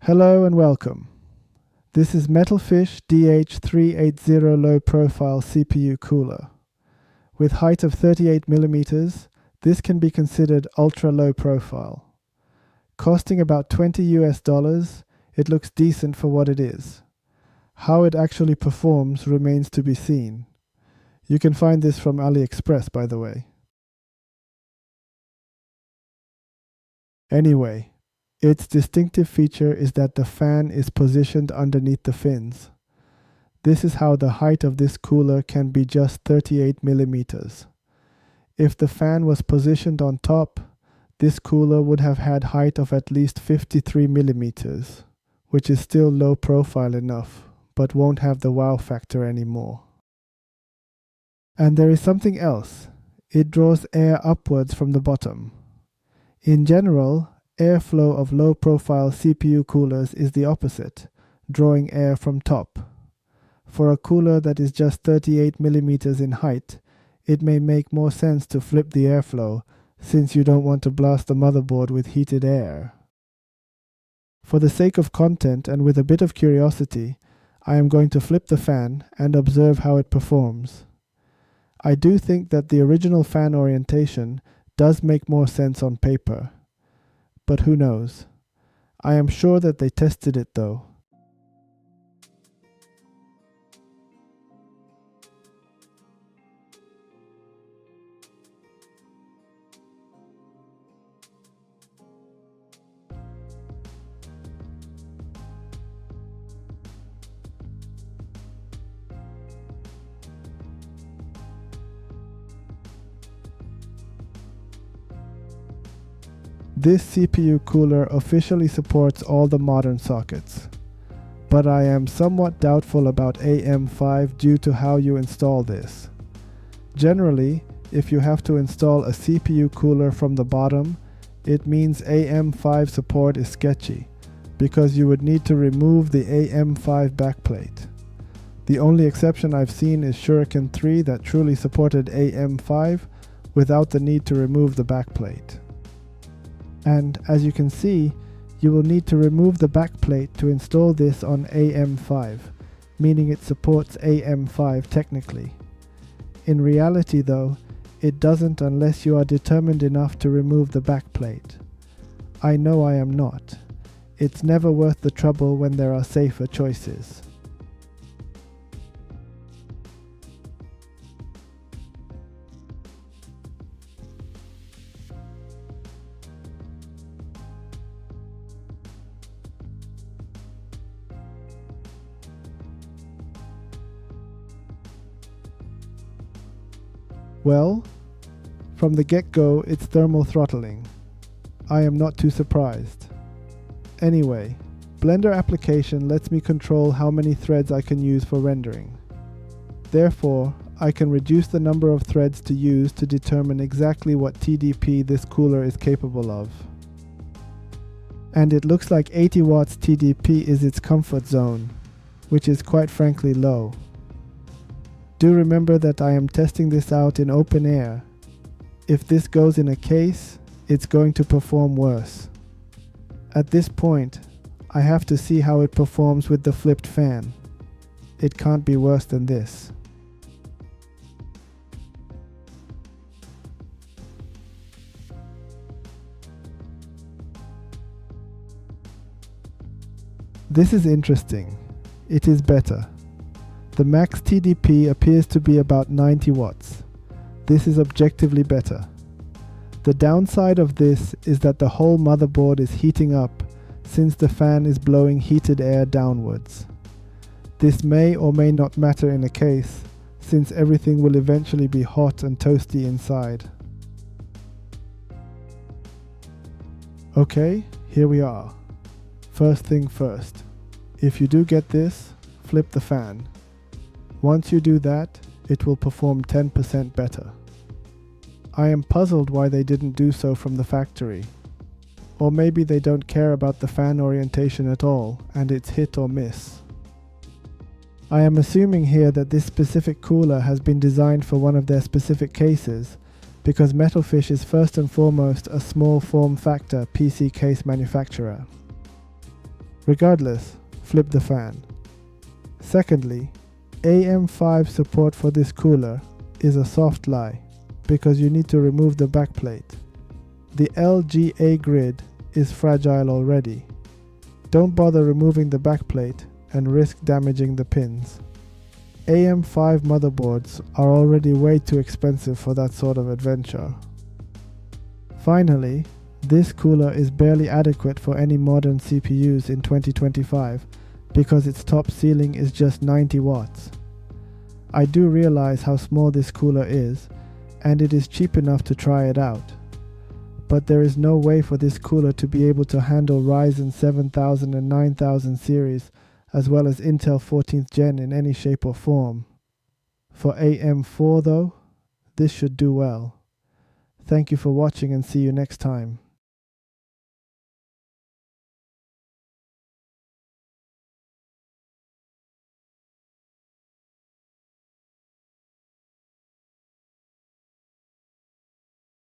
Hello and welcome. This is MetalFish DH380 low profile CPU cooler. With height of 38mm, this can be considered ultra low profile. Costing about $20, it looks decent for what it is. How it actually performs remains to be seen. You can find this from AliExpress, by the way. Anyway, its distinctive feature is that the fan is positioned underneath the fins. This is how the height of this cooler can be just 38mm. If the fan was positioned on top, this cooler would have had height of at least 53mm, which is still low profile enough, but won't have the wow factor anymore. And there is something else. It draws air upwards from the bottom. In general, airflow of low-profile CPU coolers is the opposite, drawing air from top. For a cooler that is just 38mm in height, it may make more sense to flip the airflow, since you don't want to blast the motherboard with heated air. For the sake of content and with a bit of curiosity, I am going to flip the fan and observe how it performs. I do think that the original fan orientation does make more sense on paper. But who knows? I am sure that they tested it though. This CPU cooler officially supports all the modern sockets, but I am somewhat doubtful about AM5 due to how you install this. Generally, if you have to install a CPU cooler from the bottom, it means AM5 support is sketchy, because you would need to remove the AM5 backplate. The only exception I've seen is Shuriken 3 that truly supported AM5 without the need to remove the backplate. And as you can see, you will need to remove the backplate to install this on AM5, meaning it supports AM5 technically. In reality though, it doesn't unless you are determined enough to remove the backplate. I know I am not. It's never worth the trouble when there are safer choices. Well, from the get-go it's thermal throttling. I am not too surprised. Anyway, Blender application lets me control how many threads I can use for rendering. Therefore, I can reduce the number of threads to use to determine exactly what TDP this cooler is capable of. And it looks like 80 watts TDP is its comfort zone, which is quite frankly low. Do remember that I am testing this out in open air. If this goes in a case, it's going to perform worse. At this point, I have to see how it performs with the flipped fan. It can't be worse than this. This is interesting. It is better. The max TDP appears to be about 90 watts. This is objectively better. The downside of this is that the whole motherboard is heating up since the fan is blowing heated air downwards. This may or may not matter in a case, since everything will eventually be hot and toasty inside. Okay, here we are. First thing first. If you do get this, flip the fan. Once you do that, it will perform 10% better. I am puzzled why they didn't do so from the factory. Or maybe they don't care about the fan orientation at all, and it's hit or miss. I am assuming here that this specific cooler has been designed for one of their specific cases, because MetalFish is first and foremost a small form factor PC case manufacturer. Regardless, flip the fan. Secondly, AM5 support for this cooler is a soft lie because you need to remove the backplate. The LGA grid is fragile already. Don't bother removing the backplate and risk damaging the pins. AM5 motherboards are already way too expensive for that sort of adventure. Finally, this cooler is barely adequate for any modern CPUs in 2025 because its top ceiling is just 90 watts. I do realize how small this cooler is, and it is cheap enough to try it out. But there is no way for this cooler to be able to handle Ryzen 7000 and 9000 series as well as Intel 14th Gen in any shape or form. For AM4 though, this should do well. Thank you for watching and see you next time.